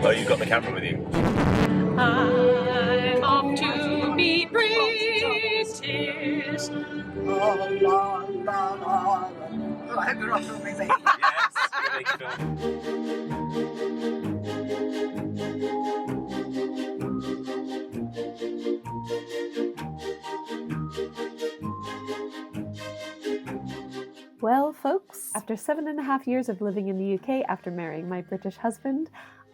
Oh, you got the camera with you? I'm off to be British. La, la, la, la. Oh, I hope you're not filming me. Yes, we're making film. Well, folks, after 7.5 years of living in the UK after marrying my British husband,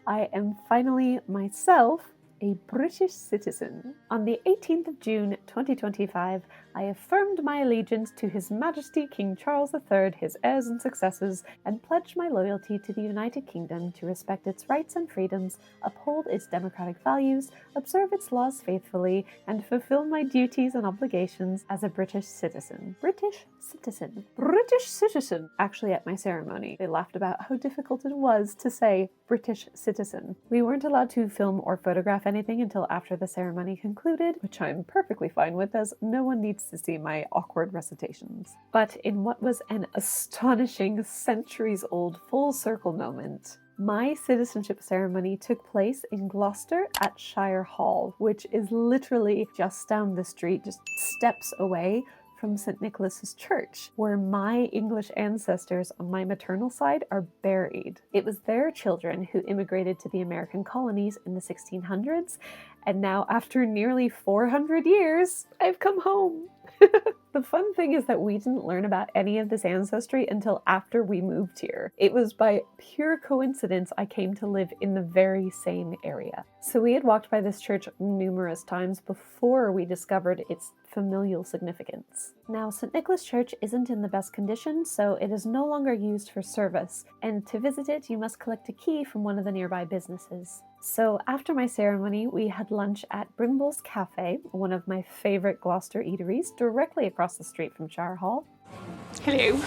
I am finally myself a British citizen. On the 18th of June 2025, I affirmed my allegiance to His Majesty King Charles III, his heirs and successors, and pledged my loyalty to the United Kingdom to respect its rights and freedoms, uphold its democratic values, observe its laws faithfully, and fulfill my duties and obligations as a British citizen. British citizen. British citizen! Actually, at my ceremony, they laughed about how difficult it was to say British citizen. We weren't allowed to film or photograph anything until after the ceremony concluded, which I'm perfectly fine with, as no one needs to see my awkward recitations. But in what was an astonishing, centuries-old full circle moment, my citizenship ceremony took place in Gloucester at Shire Hall, which is literally just down the street, just steps away from St. Nicholas's Church, where my English ancestors on my maternal side are buried. It was their children who immigrated to the American colonies in the 1600s, and now after nearly 400 years, I've come home. The fun thing is that we didn't learn about any of this ancestry until after we moved here. It was by pure coincidence I came to live in the very same area. So we had walked by this church numerous times before we discovered its familial significance. Now, St. Nicholas Church isn't in the best condition, so it is no longer used for service, and to visit it, you must collect a key from one of the nearby businesses. So after my ceremony, we had lunch at Brimble's Cafe, one of my favourite Gloucester eateries, directly across the street from Shire Hall. Hello.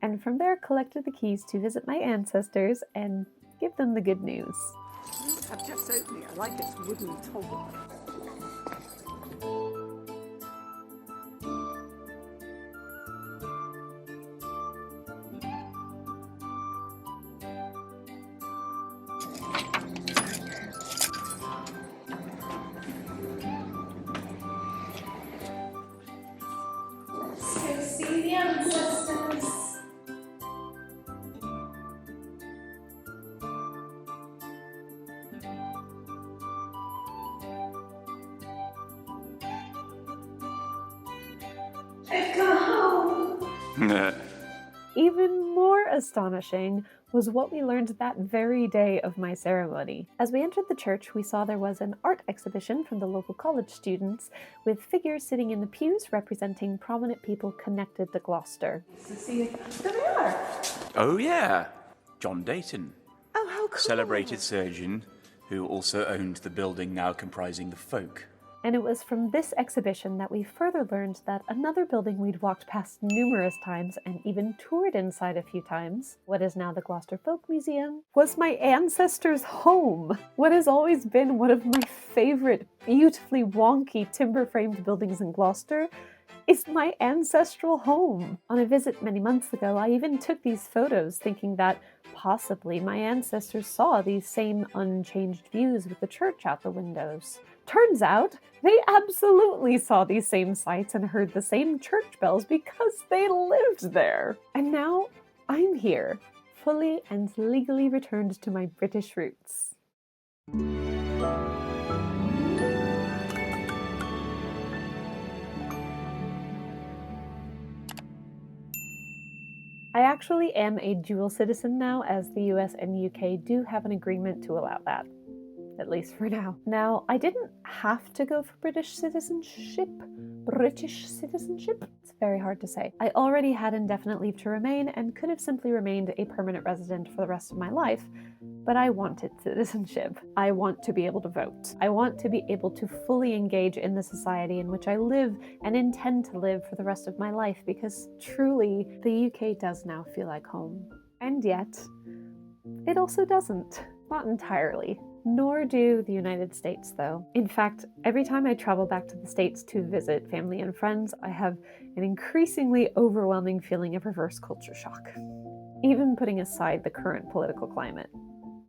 And from there collected the keys to visit my ancestors and give them the good news. I've just opened it. I like its wooden top. So see the ancestors. I've come home. Even more astonishing was what we learned that very day of my ceremony. As we entered the church, we saw there was an art exhibition from the local college students, with figures sitting in the pews representing prominent people connected to Gloucester. There they are. Oh, yeah. John Dayton, Oh, how cool. celebrated surgeon who also owned the building now comprising the Folk. And it was from this exhibition that we further learned that another building we'd walked past numerous times and even toured inside a few times, what is now the Gloucester Folk Museum, was my ancestors' home. What has always been one of my favourite, beautifully wonky timber-framed buildings in Gloucester is my ancestral home. On a visit many months ago, I even took these photos thinking that possibly my ancestors saw these same unchanged views with the church out the windows. Turns out, they absolutely saw these same sights and heard the same church bells because they lived there. And now, I'm here, fully and legally returned to my British roots. I actually am a dual citizen now, as the US and UK do have an agreement to allow that. At least for now. Now, I didn't have to go for British citizenship. It's very hard to say. I already had indefinite leave to remain and could have simply remained a permanent resident for the rest of my life, but I wanted citizenship. I want to be able to vote. I want to be able to fully engage in the society in which I live and intend to live for the rest of my life, because truly, the UK does now feel like home. And yet, it also doesn't. Not entirely. Nor do the United States, though. In fact, every time I travel back to the States to visit family and friends, I have an increasingly overwhelming feeling of reverse culture shock. even putting aside the current political climate.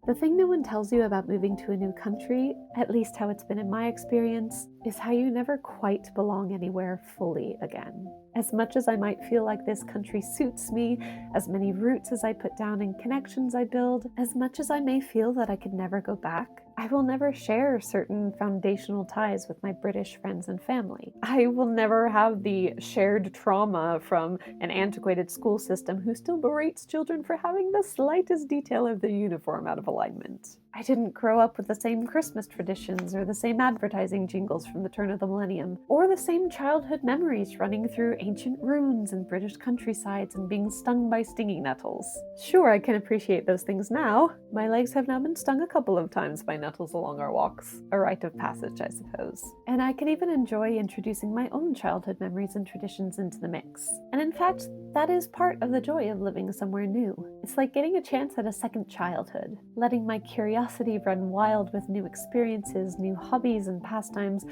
The thing no one tells you about moving to a new country, at least how it's been in my experience, is how you never quite belong anywhere fully again. As much as I might feel like this country suits me, as many roots as I put down and connections I build, as much as I may feel that I could never go back, I will never share certain foundational ties with my British friends and family. I will never have the shared trauma from an antiquated school system who still berates children for having the slightest detail of their uniform out of alignment. I didn't grow up with the same Christmas traditions or the same advertising jingles from the turn of the millennium, or the same childhood memories running through ancient ruins and British countrysides and being stung by stinging nettles. Sure, I can appreciate those things now. My legs have now been stung a couple of times by nettles along our walks. A rite of passage, I suppose. And I can even enjoy introducing my own childhood memories and traditions into the mix. And in fact, that is part of the joy of living somewhere new. It's like getting a chance at a second childhood, letting my curiosity run wild with new experiences, new hobbies and pastimes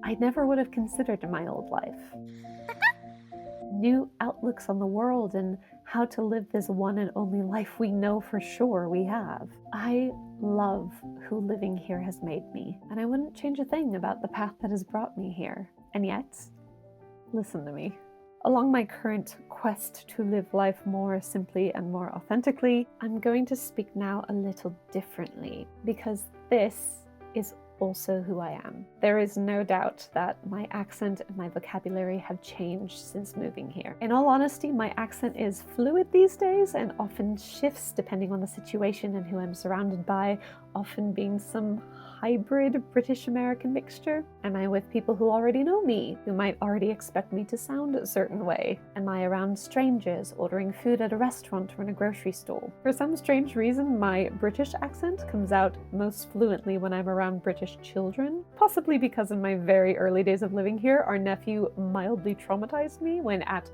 I never would have considered in my old life. New outlooks on the world and how to live this one and only life we know for sure we have. I love who living here has made me, and I wouldn't change a thing about the path that has brought me here. And yet, listen to me. Along my current quest to live life more simply and more authentically, I'm going to speak now a little differently, because this is also who I am. There is no doubt that my accent and my vocabulary have changed since moving here. In all honesty, my accent is fluid these days and often shifts depending on the situation and who I'm surrounded by, often being some hybrid British-American mixture. Am I with people who already know me, who might already expect me to sound a certain way? Am I around strangers, ordering food at a restaurant or in a grocery store? For some strange reason, my British accent comes out most fluently when I'm around British children, possibly because in my very early days of living here, our nephew mildly traumatized me when at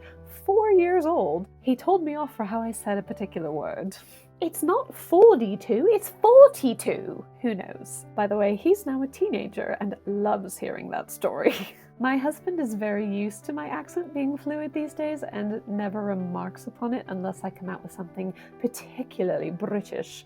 4 years old, he told me off for how I said a particular word. It's not 42, it's 42. Who knows? By the way, he's now a teenager and loves hearing that story. My husband is very used to my accent being fluid these days and never remarks upon it unless I come out with something particularly British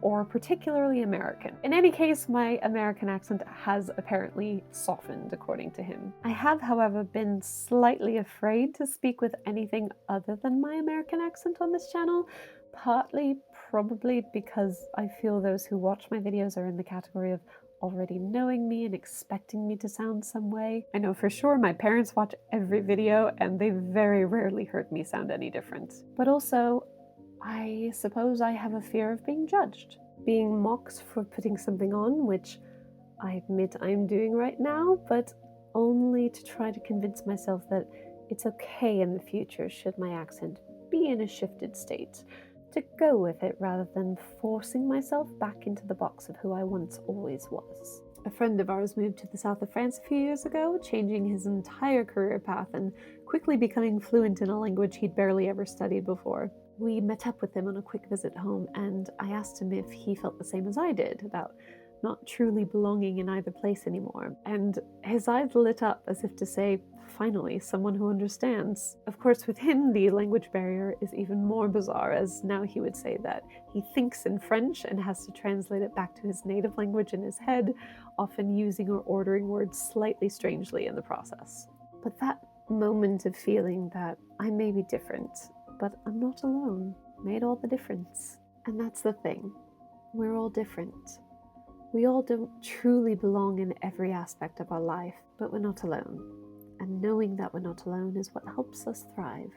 or particularly American. In any case, my American accent has apparently softened, according to him. I have, however, been slightly afraid to speak with anything other than my American accent on this channel, partly probably because I feel those who watch my videos are in the category of already knowing me and expecting me to sound some way. I know for sure my parents watch every video and they very rarely heard me sound any different. But also, I suppose I have a fear of being judged, being mocked for putting something on, which I admit I'm doing right now, but only to try to convince myself that it's okay in the future should my accent be in a shifted state, to go with it rather than forcing myself back into the box of who I once always was. A friend of ours moved to the south of France a few years ago, changing his entire career path and quickly becoming fluent in a language he'd barely ever studied before. We met up with him on a quick visit home, and I asked him if he felt the same as I did about not truly belonging in either place anymore. And his eyes lit up as if to say, finally, someone who understands. Of course, with him, the language barrier is even more bizarre, as now he would say that he thinks in French and has to translate it back to his native language in his head, often using or ordering words slightly strangely in the process. But that moment of feeling that I may be different, but I'm not alone, made all the difference. And that's the thing. We're all different. We all don't truly belong in every aspect of our life, but we're not alone. And knowing that we're not alone is what helps us thrive.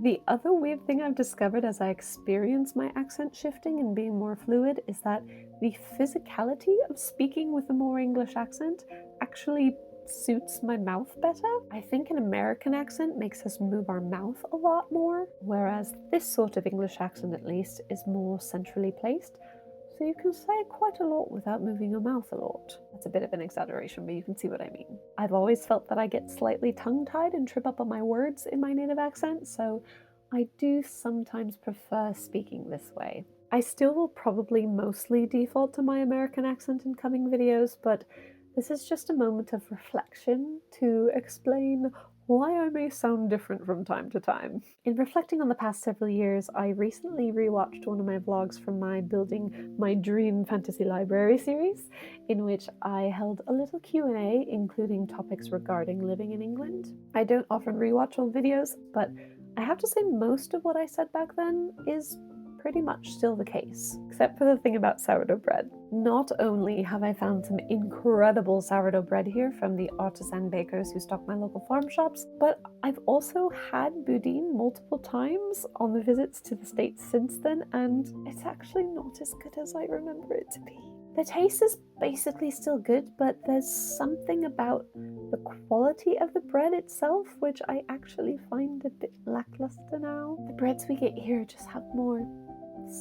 The other weird thing I've discovered as I experience my accent shifting and being more fluid is that the physicality of speaking with a more English accent actually suits my mouth better. I think an American accent makes us move our mouth a lot more, whereas this sort of English accent at least is more centrally placed. So you can say quite a lot without moving your mouth a lot. That's a bit of an exaggeration, but you can see what I mean. I've always felt that I get slightly tongue-tied and trip up on my words in my native accent, so I do sometimes prefer speaking this way. I still will probably mostly default to my American accent in coming videos, but this is just a moment of reflection to explain why I may sound different from time to time. In reflecting on the past several years, I recently rewatched one of my vlogs from my Building My Dream Fantasy Library series, in which I held a little Q&A, including topics regarding living in England. I don't often rewatch old videos, but I have to say most of what I said back then is pretty much still the case, except for the thing about sourdough bread. Not only have I found some incredible sourdough bread here from the artisan bakers who stock my local farm shops, but I've also had boudin multiple times on the visits to the States since then, and it's actually not as good as I remember it to be. The taste is basically still good, but there's something about the quality of the bread itself which I actually find a bit lackluster now. The breads we get here just have more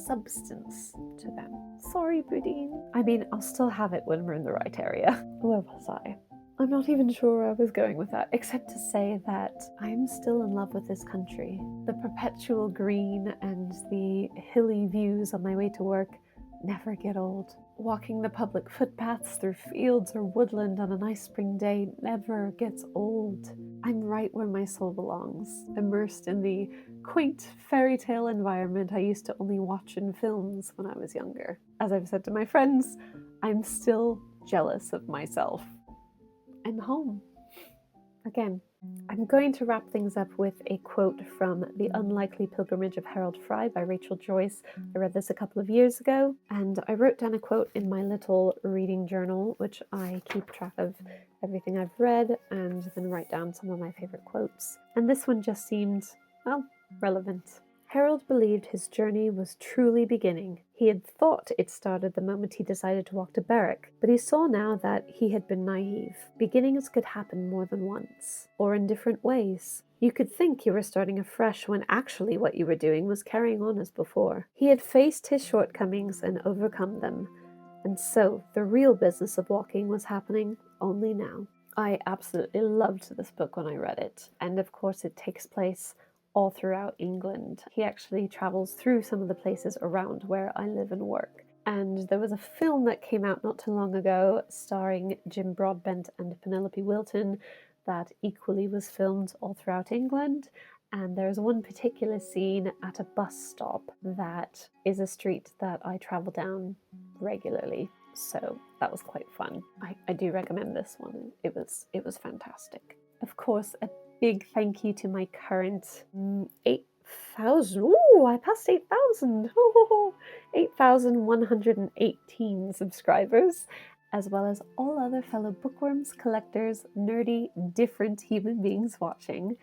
substance to them. Sorry, boudin. I mean, I'll still have it when we're in the right area. Where was I? I'm not even sure where I was going with that, except to say that I'm still in love with this country. The perpetual green and the hilly views on my way to work never get old. Walking the public footpaths through fields or woodland on a nice spring day never gets old. I'm right where my soul belongs, immersed in the quaint fairy tale environment I used to only watch in films when I was younger. As I've said to my friends, I'm still jealous of myself. I'm home. Again. I'm going to wrap things up with a quote from The Unlikely Pilgrimage of Harold Fry by Rachel Joyce. I read this a couple of years ago, and I wrote down a quote in my little reading journal, which I keep track of everything I've read and then write down some of my favorite quotes. And this one just seemed, well, relevant. Harold believed his journey was truly beginning. He had thought it started the moment he decided to walk to Berwick, but he saw now that he had been naive. Beginnings could happen more than once, or in different ways. You could think you were starting afresh when actually what you were doing was carrying on as before. He had faced his shortcomings and overcome them, and so the real business of walking was happening only now. I absolutely loved this book when I read it, and of course it takes place all throughout England. He actually travels through some of the places around where I live and work. And there was a film that came out not too long ago starring Jim Broadbent and Penelope Wilton that equally was filmed all throughout England. And there's one particular scene at a bus stop that is a street that I travel down regularly. So that was quite fun. I do recommend this one. It was fantastic. Of course, a big thank you to my current 8,000. Ooh, I passed 8,000. 8,118 subscribers, as well as all other fellow bookworms, collectors, nerdy, different human beings watching,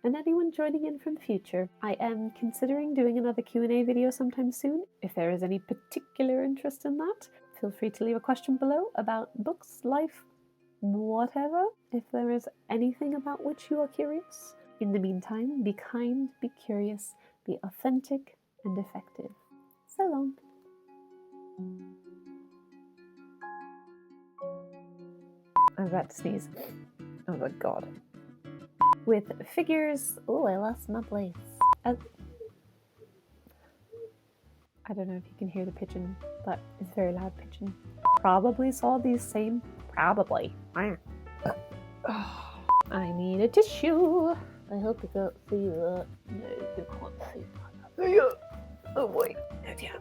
and anyone joining in from the future. I am considering doing another Q&A video sometime soon. If there is any particular interest in that, feel free to leave a question below about books, life, whatever, if there is anything about which you are curious. In the meantime, be kind, be curious, be authentic and effective. So long. I'm about to sneeze. Oh my god. With figures... Oh, I lost my place. I don't know if you can hear the pigeon, but it's very loud pigeon. Probably saw these same... Probably. I need a tissue. I hope you can't see that. No, you can't see that. Oh boy. Oh dear.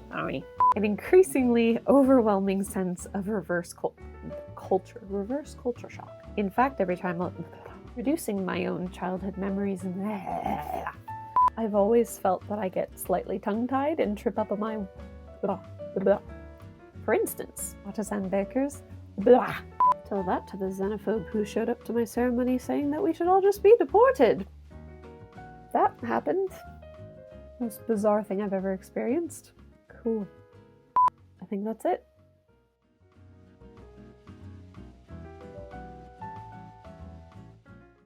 Sorry. An increasingly overwhelming sense of reverse culture shock. In fact, every time I'm reducing my own childhood memories and I've always felt that I get slightly tongue-tied and trip up on my For instance, artisan bakers, tell that to the xenophobe who showed up to my ceremony saying that we should all just be deported. That happened. Most bizarre thing I've ever experienced. Cool. I think that's it.